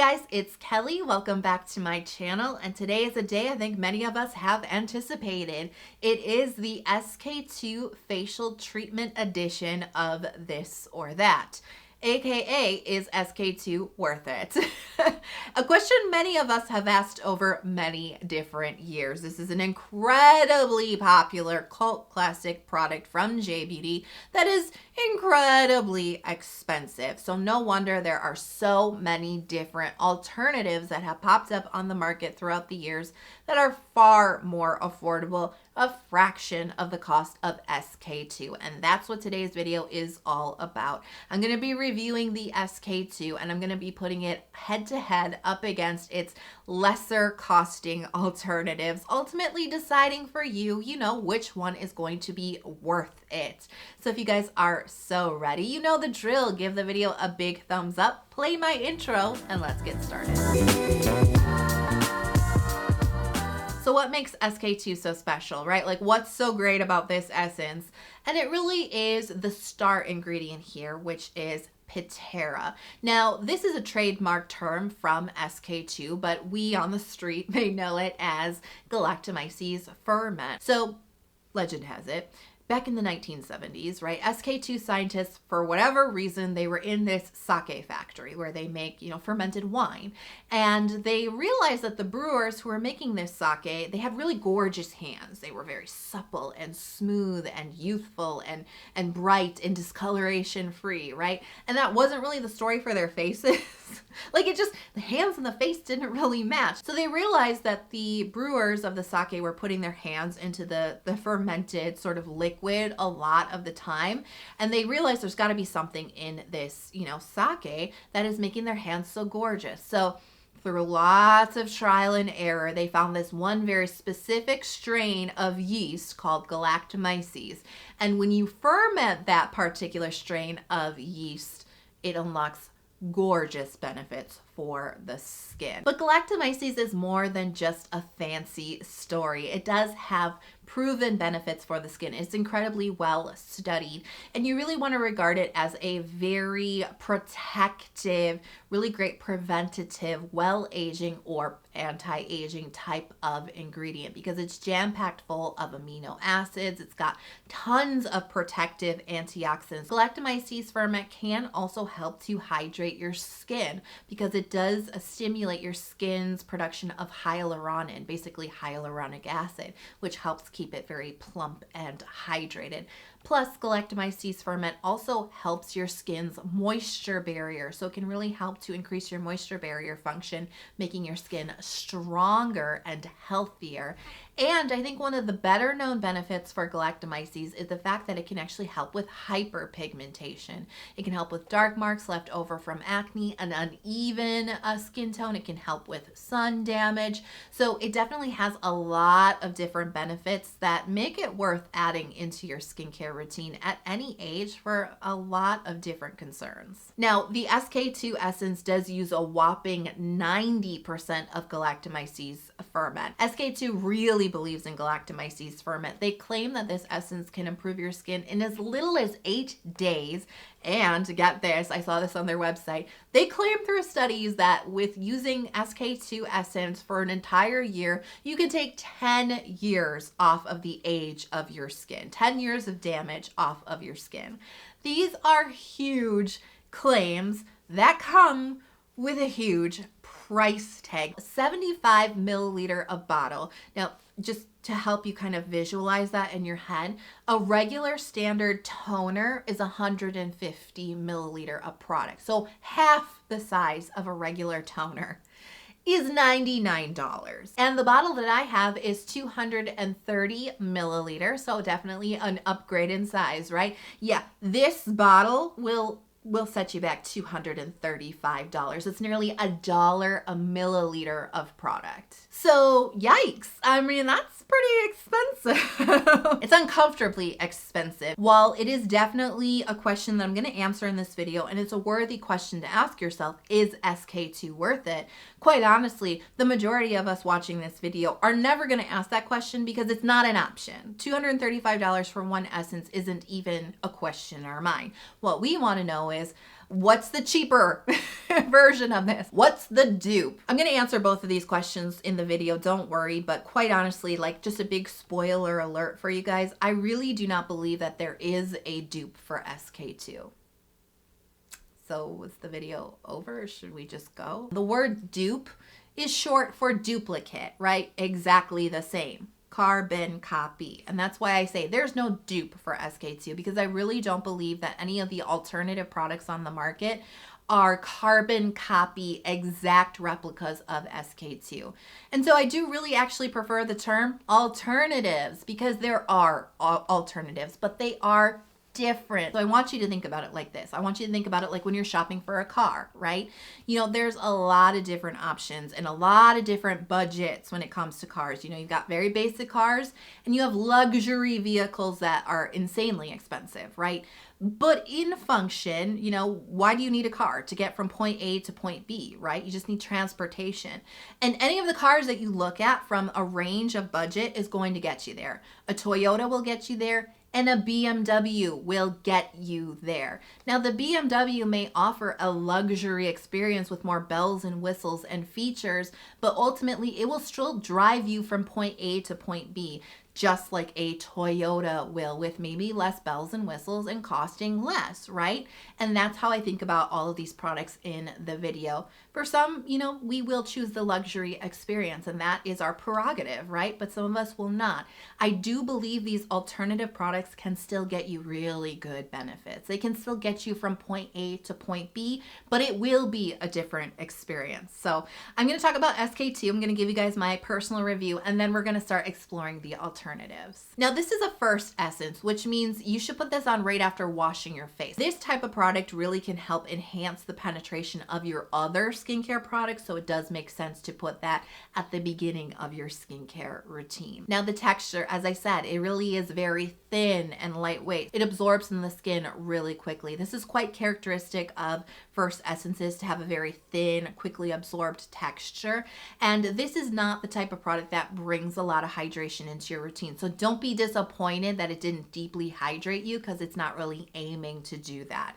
guys, it's Kelly. Welcome back to my channel, and today is a day I think many of us have anticipated. It is the Sk2 facial treatment edition of This or That. AKA, is Sk2 worth it? A question many of us have asked over many different years. This is an incredibly popular cult classic product from J-Beauty that is incredibly expensive. So no wonder there are so many different alternatives that have popped up on the market throughout the years that are far more affordable, a fraction of the cost of Sk2. And that's what today's video is all about. I'm going to be reviewing the Sk2 and I'm going to be putting it head to head up against its lesser costing alternatives, ultimately deciding for you, which one is going to be worth it. So if you guys are so ready, you know the drill. Give the video a big thumbs up, play my intro, and let's get started. So what makes Sk2 so special, right? Like, what's so great about this essence? And it really is the star ingredient here, which is Pitera. Now, this is a trademark term from Sk2, but we on the street may know it as Galactomyces ferment. So, legend has it, back in the 1970s, right, Sk2 scientists, for whatever reason, they were in this sake factory where they make, fermented wine. And they realized that the brewers who were making this sake, they had really gorgeous hands. They were very supple and smooth and youthful and bright and discoloration free, right? And that wasn't really the story for their faces. The hands and the face didn't really match. So they realized that the brewers of the sake were putting their hands into the fermented sort of liquid a lot of the time. And they realized there's got to be something in this, sake that is making their hands so gorgeous. So through lots of trial and error, they found this one very specific strain of yeast called Galactomyces. And when you ferment that particular strain of yeast, it unlocks gorgeous benefits for the skin. But Galactomyces is more than just a fancy story. It does have proven benefits for the skin. It's incredibly well studied, and you really want to regard it as a very protective, really great preventative, well-aging or anti-aging type of ingredient because it's jam-packed full of amino acids. It's got tons of protective antioxidants. Galactomyces ferment can also help to hydrate your skin because it does stimulate your skin's production of hyaluronin, basically hyaluronic acid, which helps keep it very plump and hydrated. Plus, Galactomyces ferment also helps your skin's moisture barrier, so it can really help to increase your moisture barrier function, making your skin stronger and healthier. And I think one of the better known benefits for Galactomyces is the fact that it can actually help with hyperpigmentation. It can help with dark marks left over from acne, an uneven skin tone. It can help with sun damage. So it definitely has a lot of different benefits that make it worth adding into your skincare routine at any age for a lot of different concerns. Now, the Sk2 essence does use a whopping 90% of Galactomyces ferment. Sk2 really believes in Galactomyces ferment. They claim that this essence can improve your skin in as little as 8 days. And to get this, I saw this on their website, they claim through studies that with using Sk2 essence for an entire year, you can take 10 years off of the age of your skin, 10 years of damage off of your skin. These are huge claims that come with a huge price tag. 75 milliliter a bottle. Now, just to help you kind of visualize that in your head, a regular standard toner is 150 milliliter of product. So half the size of a regular toner is $99. And the bottle that I have is 230 milliliter, so definitely an upgrade in size, right? Yeah, this bottle will set you back $235. It's nearly $1 a milliliter of product. So yikes. I mean, that's pretty expensive. It's uncomfortably expensive. While it is definitely a question that I'm going to answer in this video, and it's a worthy question to ask yourself, is Sk2 worth it? Quite honestly, the majority of us watching this video are never going to ask that question because it's not an option. $235 for one essence isn't even a question in our mind. What we want to know is, What's the cheaper version of this? What's the dupe? I'm gonna answer both of these questions in the video, don't worry, but quite honestly, like just a big spoiler alert for you guys, I really do not believe that there is a dupe for Sk2. So was the video over? Should we just go? The word dupe is short for duplicate, right? Exactly the same. Carbon copy. And that's why I say there's no dupe for Sk2, because I really don't believe that any of the alternative products on the market are carbon copy exact replicas of Sk2. And so I do really actually prefer the term alternatives, because there are alternatives, but they are different. So I want you to think about it like this. I want you to think about it like when you're shopping for a car, right? You know, there's a lot of different options and a lot of different budgets when it comes to cars. You know, you've got very basic cars and you have luxury vehicles that are insanely expensive, right? But in function, you know, why do you need a car? To get from point A to point B, right? You just need transportation. And any of the cars that you look at from a range of budget is going to get you there. A Toyota will get you there, and a BMW will get you there. Now, the BMW may offer a luxury experience with more bells and whistles and features, but ultimately it will still drive you from point A to point B, just like a Toyota will, with maybe less bells and whistles and costing less, right? And that's how I think about all of these products in the video. For some, you know, we will choose the luxury experience, and that is our prerogative, right? But some of us will not. I do believe these alternative products can still get you really good benefits. They can still get you from point A to point B, but it will be a different experience. So I'm going to talk about Sk2. I'm going to give you guys my personal review, and then we're going to start exploring the alternatives. Now, this is a first essence, which means you should put this on right after washing your face. This type of product really can help enhance the penetration of your other skincare products, so it does make sense to put that at the beginning of your skincare routine. Now, the texture, as I said, it really is very thin and lightweight. It absorbs in the skin really quickly. This is quite characteristic of first essences, to have a very thin, quickly absorbed texture. And this is not the type of product that brings a lot of hydration into your routine. So don't be disappointed that it didn't deeply hydrate you, because it's not really aiming to do that.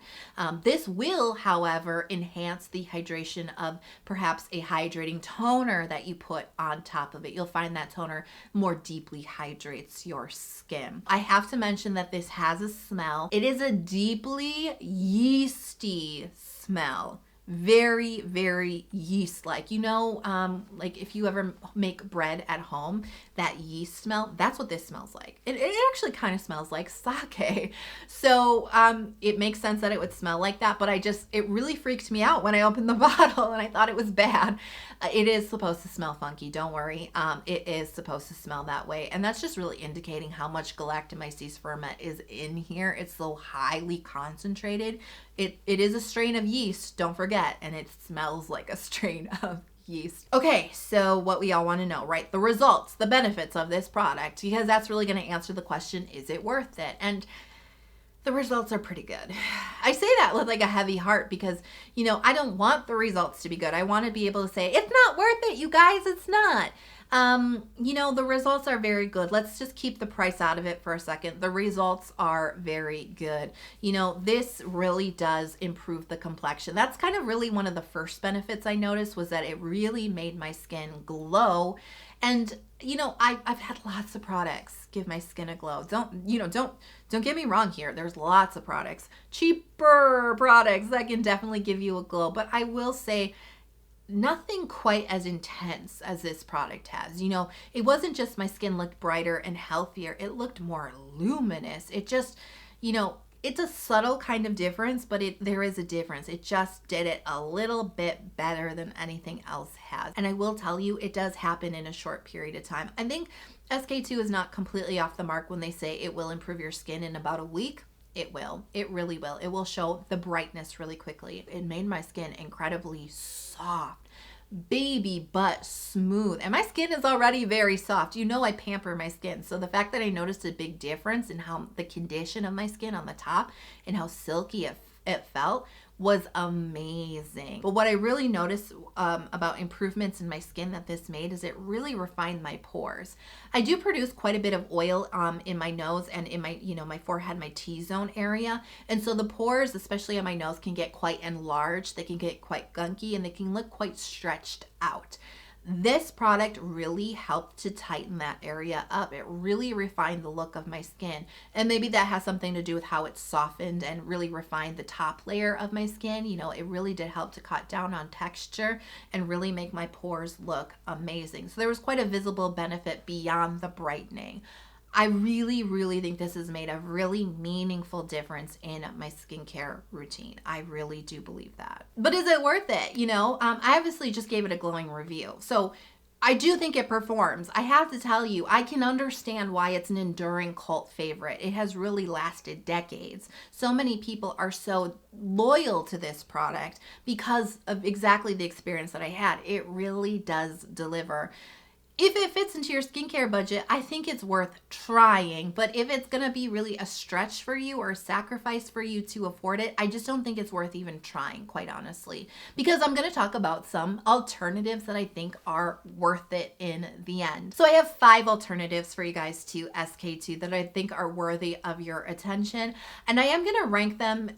This will, however, enhance the hydration of perhaps a hydrating toner that you put on top of it. You'll find that toner more deeply hydrates your skin. I have to mention that this has a smell. It is a deeply yeasty smell. Very, very yeast-like. You know, like if you ever make bread at home, that yeast smell, that's what this smells like. It actually kind of smells like sake. So it makes sense that it would smell like that, but it really freaked me out when I opened the bottle and I thought it was bad. It is supposed to smell funky, don't worry. It is supposed to smell that way. And that's just really indicating how much Galactomyces ferment is in here. It's so highly concentrated. It is a strain of yeast, don't forget, and it smells like a strain of yeast. Okay, so what we all want to know, right? The results, the benefits of this product, because that's really going to answer the question, is it worth it? And the results are pretty good. I say that with like a heavy heart because, you know, I don't want the results to be good. I want to be able to say, it's not worth it, you guys, it's not. You know, the results are very good. Let's just keep the price out of it for a second. The results are very good. You know, this really does improve the complexion. That's kind of really one of the first benefits I noticed, was that it really made my skin glow. And, you know, I've had lots of products give my skin a glow. Don't get me wrong here. There's lots of products, cheaper products that can definitely give you a glow. But I will say, nothing quite as intense as this product has. You know, it wasn't just my skin looked brighter and healthier. It looked more luminous. It just, you know, it's a subtle kind of difference, but there is a difference. It just did it a little bit better than anything else has. And I will tell you, it does happen in a short period of time. I think Sk2 is not completely off the mark when they say it will improve your skin in about a week. It will. It really will. It will show the brightness really quickly. It made my skin incredibly soft, baby butt smooth. And my skin is already very soft. You know, I pamper my skin. So the fact that I noticed a big difference in how the condition of my skin on the top and how silky it felt was amazing. But what I really noticed about improvements in my skin that this made is it really refined my pores. I do produce quite a bit of oil in my nose and in my, my forehead, my T-zone area. And so the pores, especially on my nose, can get quite enlarged. They can get quite gunky and they can look quite stretched out. This product really helped to tighten that area up. It really refined the look of my skin. And maybe that has something to do with how it softened and really refined the top layer of my skin. It really did help to cut down on texture and really make my pores look amazing. So there was quite a visible benefit beyond the brightening. I really, really think this has made a really meaningful difference in my skincare routine. I really do believe that. But is it worth it? I obviously just gave it a glowing review. So I do think it performs. I have to tell you, I can understand why it's an enduring cult favorite. It has really lasted decades. So many people are so loyal to this product because of exactly the experience that I had. It really does deliver. If it fits into your skincare budget, I think it's worth trying. But if it's going to be really a stretch for you or a sacrifice for you to afford it, I just don't think it's worth even trying, quite honestly. Because I'm going to talk about some alternatives that I think are worth it in the end. So I have 5 alternatives for you guys to Sk2 that I think are worthy of your attention. And I am going to rank them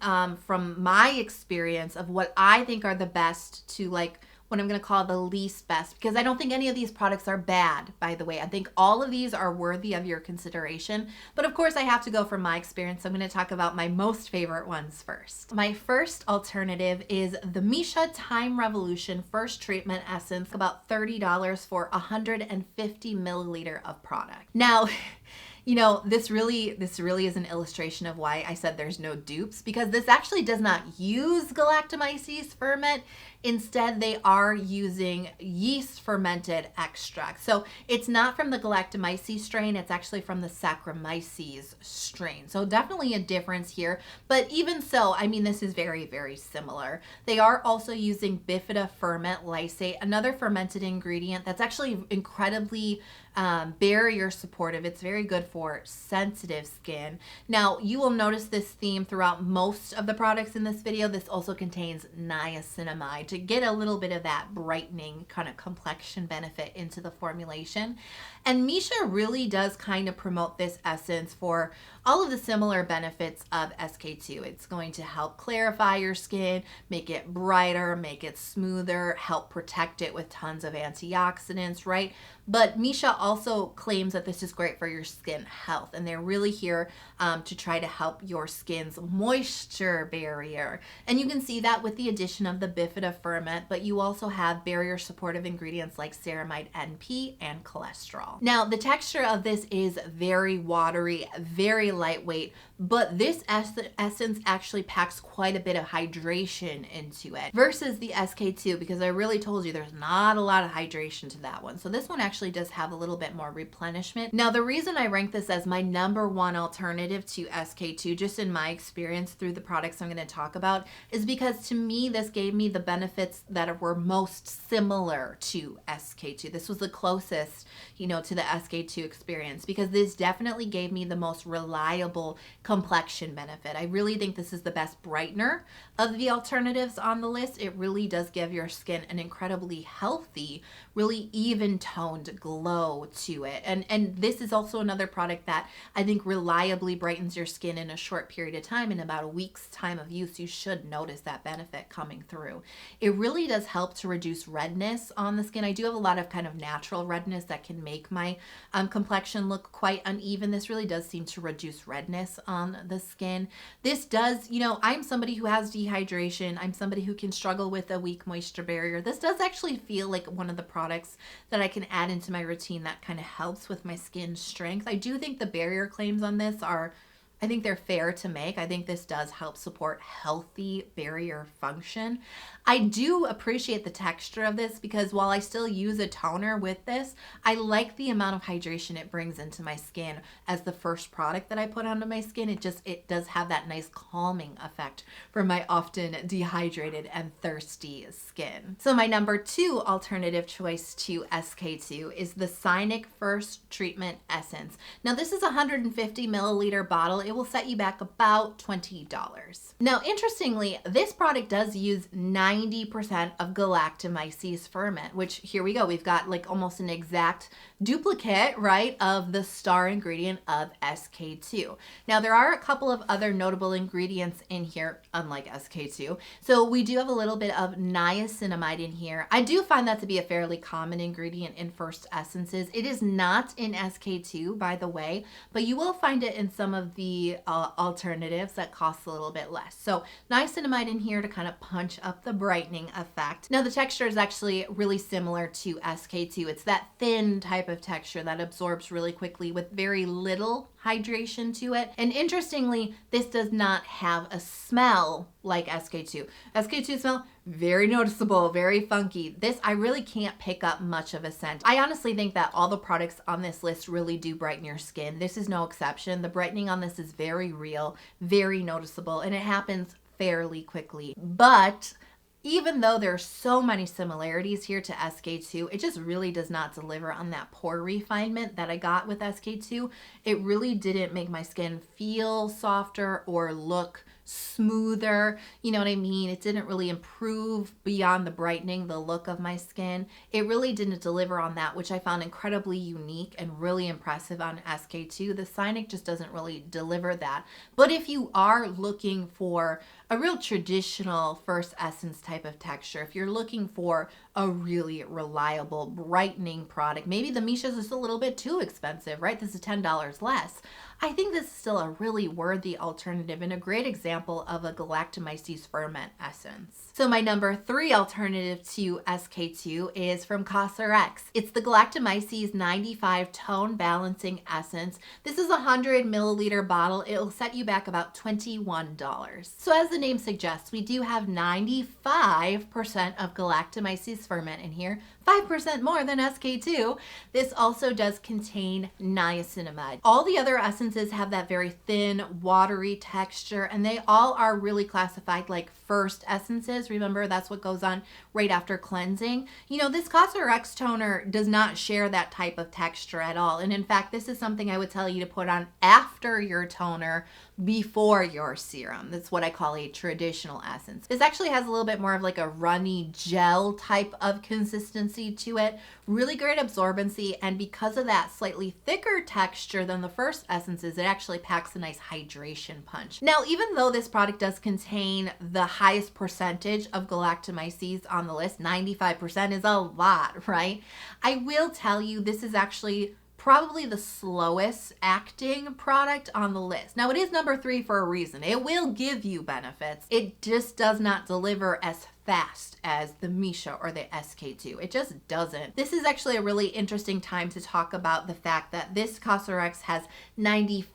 from my experience of what I think are the best to what I'm going to call the least best, because I don't think any of these products are bad, by the way. I think all of these are worthy of your consideration. But of course, I have to go from my experience. So I'm going to talk about my most favorite ones first. My first alternative is the Misha Time Revolution First Treatment Essence, about $30 for 150 milliliter of product. Now, this really is an illustration of why I said there's no dupes, because this actually does not use Galactomyces ferment. Instead, they are using yeast fermented extract. So it's not from the Galactomyces strain, it's actually from the Saccharomyces strain. So definitely a difference here. But even so, this is very, very similar. They are also using bifida ferment lysate, another fermented ingredient that's actually incredibly barrier supportive. It's very good for sensitive skin. Now, you will notice this theme throughout most of the products in this video. This also contains niacinamide to get a little bit of that brightening kind of complexion benefit into the formulation. And Misha really does kind of promote this essence for all of the similar benefits of Sk2. It's going to help clarify your skin, make it brighter, make it smoother, help protect it with tons of antioxidants, right? But Misha also claims that this is great for your skin health, and they're really here to try to help your skin's moisture barrier. And you can see that with the addition of the bifida ferment, but you also have barrier supportive ingredients like ceramide NP and cholesterol. Now, the texture of this is very watery, very lightweight, but this essence actually packs quite a bit of hydration into it versus the Sk2, because I really told you there's not a lot of hydration to that one. So this one actually does have a little bit more replenishment. Now, the reason I rank this as my #1 alternative to Sk2, just in my experience through the products I'm going to talk about, is because to me, this gave me the benefits that were most similar to Sk2. This was the closest, to the Sk2 experience, because this definitely gave me the most reliable complexion benefit. I really think this is the best brightener of the alternatives on the list. It really does give your skin an incredibly healthy, really even toned glow to it. And this is also another product that I think reliably brightens your skin in a short period of time. In about a week's time of use, you should notice that benefit coming through. It really does help to reduce redness on the skin. I do have a lot of kind of natural redness that can make my complexion look quite uneven. This really does seem to reduce redness on the skin. This does, I'm somebody who has dehydration. I'm somebody who can struggle with a weak moisture barrier. This does actually feel like one of the products that I can add into my routine that kind of helps with my skin strength. I do think the barrier claims on this I think they're fair to make. I think this does help support healthy barrier function. I do appreciate the texture of this, because while I still use a toner with this, I like the amount of hydration it brings into my skin as the first product that I put onto my skin. It does have that nice calming effect for my often dehydrated and thirsty skin. So my #2 alternative choice to Sk2 is the Signic First Treatment Essence. Now, this is a 150 milliliter bottle. it will set you back about $20. Now, interestingly, this product does use 90% of Galactomyces ferment, which here we go. We've got like almost an exact duplicate, right, of the star ingredient of Sk2. Now, there are a couple of other notable ingredients in here, unlike Sk2. So we do have a little bit of niacinamide in here. I do find that to be a fairly common ingredient in first essences. It is not in Sk2, by the way, but you will find it in some of the alternatives that cost a little bit less. So niacinamide in here to kind of punch up the brightening effect. Now, the texture is actually really similar to Sk2. It's that thin type of texture that absorbs really quickly with very little hydration to it. And interestingly, this does not have a smell like Sk2. Sk2 smell, very noticeable, very funky. This, I really can't pick up much of a scent. I honestly think that all the products on this list really do brighten your skin. This is no exception. The brightening on this is very real, very noticeable, and it happens fairly quickly. But even though there are so many similarities here to Sk2, it just really does not deliver on that pore refinement that I got with Sk2. It really didn't make my skin feel softer or look smoother. You know what I mean? It didn't really improve beyond the brightening, the look of my skin. It really didn't deliver on that, which I found incredibly unique and really impressive on Sk2. The Scinic just doesn't really deliver that. But if you are looking for a real traditional first essence type of texture, if you're looking for a really reliable brightening product, maybe the Misha is just a little bit too expensive, right? This is $10 less. I think this is still a really worthy alternative and a great example of a Galactomyces ferment essence. So my number 3 alternative to Sk2 is from Cosrx. It's the Galactomyces 95 Tone Balancing Essence. This is a 100 milliliter bottle. It'll set you back about $21. So as the name suggests, we do have 95% of Galactomyces ferment in here, 5% more than Sk2. This also does contain niacinamide. All the other essences have that very thin, watery texture, and they all are really classified like first essences. Remember, that's what goes on right after cleansing. You know, this Cosrx toner does not share that type of texture at all. And in fact, this is something I would tell you to put on after your toner, before your serum. That's what I call a traditional essence. This actually has a little bit more of like a runny gel type of consistency to it. Really great absorbency, and because of that slightly thicker texture than the first essences, it actually packs a nice hydration punch. Now, even though this product does contain the highest percentage of Galactomyces on the list, 95% is a lot, right? I will tell you this is actually probably the slowest acting product on the list. Now, it is number 3 for a reason. It will give you benefits. It just does not deliver as fast as the Misha or the Sk2. It just doesn't. This is actually a really interesting time to talk about the fact that this Cosrx has 95%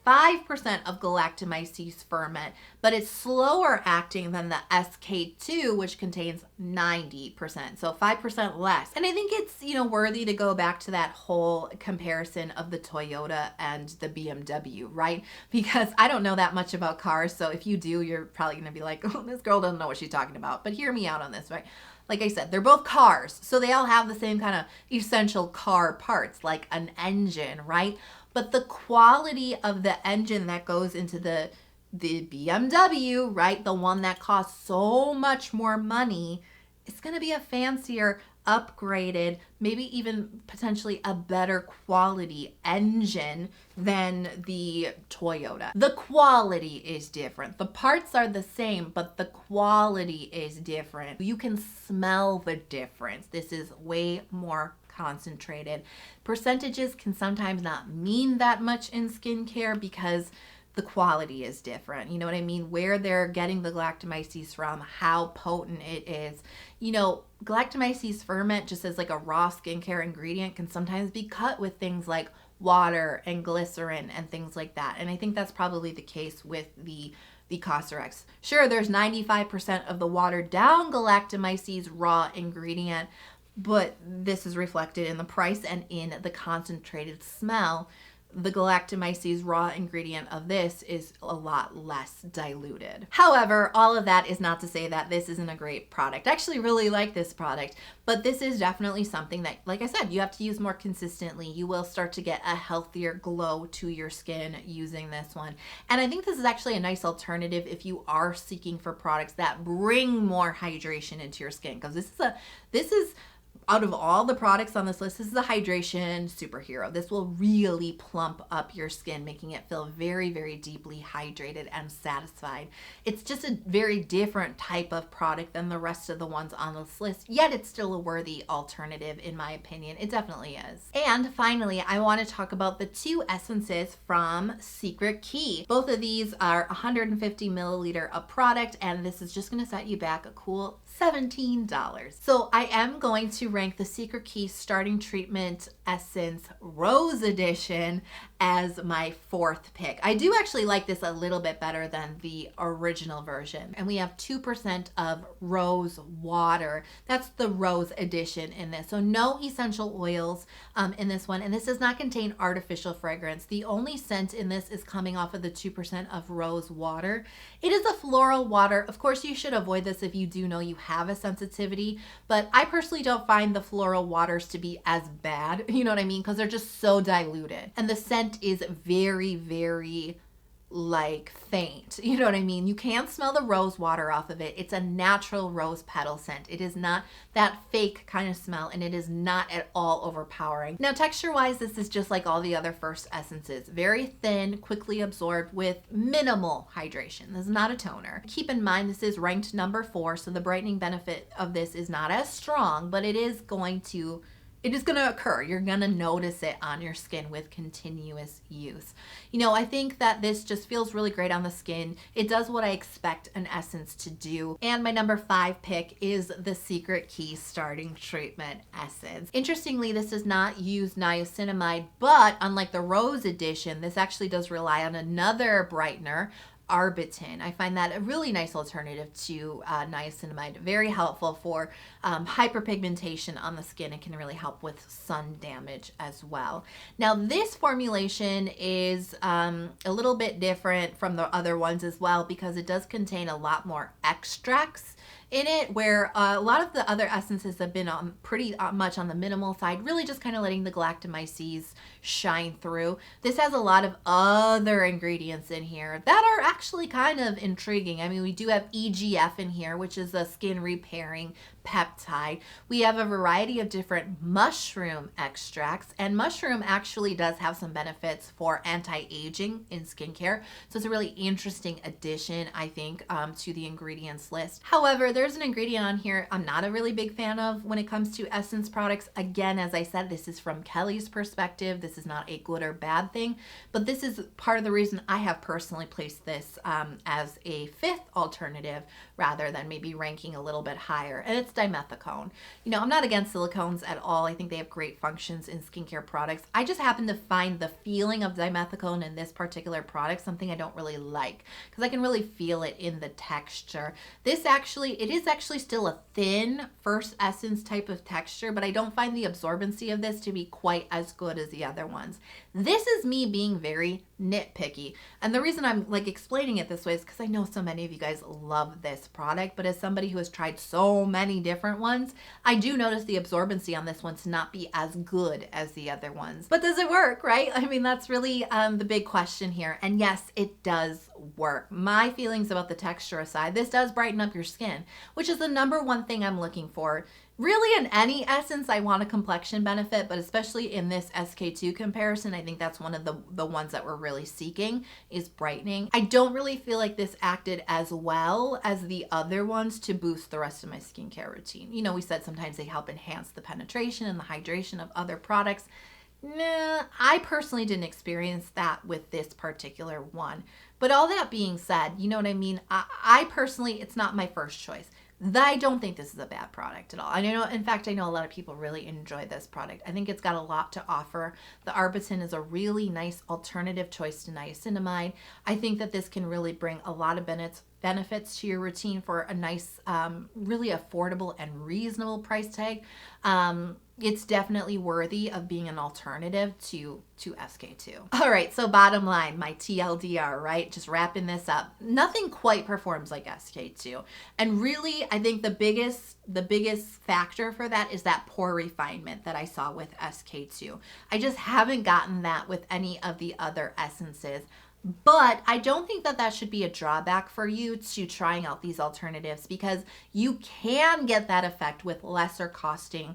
of Galactomyces ferment, but it's slower acting than the Sk2, which contains 90%, so 5% less. And I think it's, you know, worthy to go back to that whole comparison of the Toyota and the BMW, right? Because I don't know that much about cars, so if you do, you're probably gonna be like, oh, this girl doesn't know what she's talking about. But hear me out on this, right? Like I said, they're both cars, so they all have the same kind of essential car parts, like an engine, right? But the quality of the engine that goes into the BMW, right, the one that costs so much more money, it's going to be a fancier, upgraded, maybe even potentially a better quality engine than the Toyota. The quality is different. The parts are the same, but the quality is different. You can smell the difference. This is way more concentrated. Percentages can sometimes not mean that much in skincare because the quality is different. You know what I mean? Where they're getting the Galactomyces from, how potent it is. You know, Galactomyces ferment, just as like a raw skincare ingredient, can sometimes be cut with things like water and glycerin and things like that. And I think that's probably the case with the Cosrx. Sure, there's 95% of the watered down Galactomyces raw ingredient, but this is reflected in the price and in the concentrated smell. the Galactomyces raw ingredient of this is a lot less diluted. However, all of that is not to say that this isn't a great product. I actually really like this product, but this is definitely something that, like I said, you have to use more consistently. You will start to get a healthier glow to your skin using this one. And I think this is actually a nice alternative if you are seeking for products that bring more hydration into your skin, because this is out of all the products on this list, this is a hydration superhero. This will really plump up your skin, making it feel very, very deeply hydrated and satisfied. It's just a very different type of product than the rest of the ones on this list, yet it's still a worthy alternative in my opinion. It definitely is. And finally, I want to talk about the 2 essences from Secret Key. Both of these are 150 milliliter of product, and this is just going to set you back a cool $17. So I am going to rank the Secret Key Starting Treatment Essence Rose Edition as my 4th pick. I do actually like this a little bit better than the original version. And we have 2% of rose water. That's the Rose Edition in this. So no essential oils in this one. And this does not contain artificial fragrance. The only scent in this is coming off of the 2% of rose water. It is a floral water. Of course, you should avoid this if you do know you have a sensitivity, but I personally don't find the floral waters to be as bad, you know what I mean? Because they're just so diluted. And the scent is very, very like faint, you know what I mean? You can smell the rose water off of it. It's a natural rose petal scent. It is not that fake kind of smell, and it is not at all overpowering. Now, texture wise, this is just like all the other first essences. Very thin, quickly absorbed with minimal hydration. This is not a toner. Keep in mind, this is ranked number 4, so the brightening benefit of this is not as strong, but it is going to occur. You're going to notice it on your skin with continuous use. You know, I think that this just feels really great on the skin. It does what I expect an essence to do. And my number 5 pick is the Secret Key Starting Treatment Essence. Interestingly, this does not use niacinamide, but unlike the Rose Edition, this actually does rely on another brightener, Arbutin. I find that a really nice alternative to niacinamide. Very helpful for hyperpigmentation on the skin. It can really help with sun damage as well. Now, this formulation is a little bit different from the other ones as well, because it does contain a lot more extracts in it, where a lot of the other essences have been pretty much on the minimal side, really just kind of letting the Galactomyces shine through. This has a lot of other ingredients in here that are actually kind of intriguing. I mean, we do have EGF in here, which is a skin repairing peptide. We have a variety of different mushroom extracts, and mushroom actually does have some benefits for anti-aging in skincare. So it's a really interesting addition, I think, to the ingredients list. However, there's an ingredient on here I'm not a really big fan of when it comes to essence products. Again, as I said, this is from Kelly's perspective. This is not a good or bad thing, but this is part of the reason I have personally placed this as a 5th alternative rather than maybe ranking a little bit higher. And it's dimethicone. You know, I'm not against silicones at all. I think they have great functions in skincare products. I just happen to find the feeling of dimethicone in this particular product something I don't really like, because I can really feel it in the texture. It is actually still a thin first essence type of texture, but I don't find the absorbency of this to be quite as good as the other ones. This is me being very nitpicky. And the reason I'm like explaining it this way is because I know so many of you guys love this product, but as somebody who has tried so many different ones, I do notice the absorbency on this one to not be as good as the other ones. But does it work, right? I mean, that's really the big question here. And yes, it does work. My feelings about the texture aside, this does brighten up your skin, which is the number one thing I'm looking for. Really, in any essence, I want a complexion benefit, but especially in this Sk2 comparison, I think that's one of the ones that we're really seeking is brightening. I don't really feel like this acted as well as the other ones to boost the rest of my skincare routine. You know, we said sometimes they help enhance the penetration and the hydration of other products. Nah, I personally didn't experience that with this particular one. But all that being said, you know what I mean? I personally, it's not my first choice. I don't think this is a bad product at all. In fact, I know a lot of people really enjoy this product. I think it's got a lot to offer. The Arbutin is a really nice alternative choice to niacinamide. I think that this can really bring a lot of benefits to your routine for a nice, really affordable and reasonable price tag, it's definitely worthy of being an alternative to Sk2. All right, so bottom line, my TLDR, right? Just wrapping this up. Nothing quite performs like Sk2. And really, I think the biggest factor for that is that pore refinement that I saw with Sk2. I just haven't gotten that with any of the other essences. But I don't think that that should be a drawback for you to trying out these alternatives, because you can get that effect with lesser costing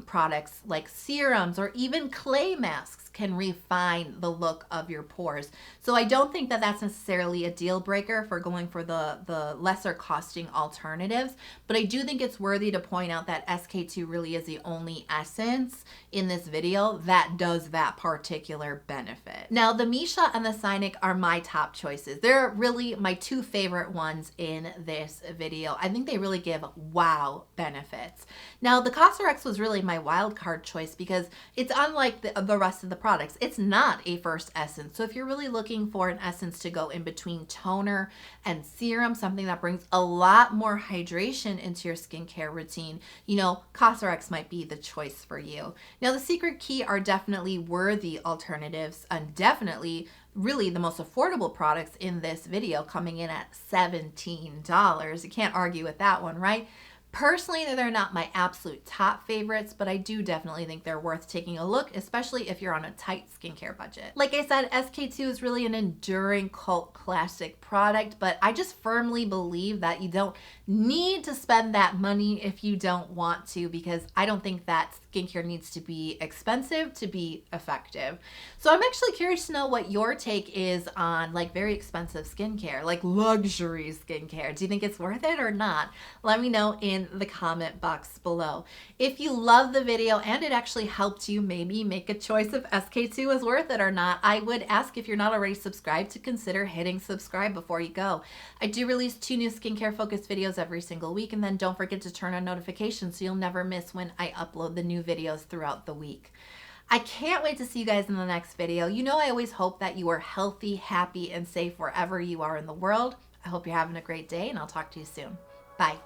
products like serums, or even clay masks can refine the look of your pores. So I don't think that that's necessarily a deal breaker for going for the lesser costing alternatives. But I do think it's worthy to point out that Sk2 really is the only essence in this video that does that particular benefit. Now, the Misha and the Signic are my top choices. They're really my two favorite ones in this video. I think they really give wow benefits. Now, the Cosrx was really my wild card choice because it's unlike the rest of the products. It's not a first essence. So if you're really looking for an essence to go in between toner and serum, something that brings a lot more hydration into your skincare routine, you know, Cosrx might be the choice for you. Now, the Secret Key are definitely worthy alternatives, and definitely really the most affordable products in this video, coming in at $17. You can't argue with that one, right? Personally, they're not my absolute top favorites, but I do definitely think they're worth taking a look, especially if you're on a tight skincare budget. Like I said, Sk2 is really an enduring cult classic product, but I just firmly believe that you don't need to spend that money if you don't want to, because I don't think that skincare needs to be expensive to be effective. So I'm actually curious to know what your take is on like very expensive skincare, like luxury skincare. Do you think it's worth it or not? Let me know in the comment box below. If you love the video and it actually helped you maybe make a choice if Sk2 is worth it or not, I would ask, if you're not already subscribed, to consider hitting subscribe before you go. I do release 2 new skincare focused videos every single week, and then don't forget to turn on notifications so you'll never miss when I upload the new videos throughout the week. I can't wait to see you guys in the next video. You know, I always hope that you are healthy, happy, and safe wherever you are in the world. I hope you're having a great day, and I'll talk to you soon. Bye.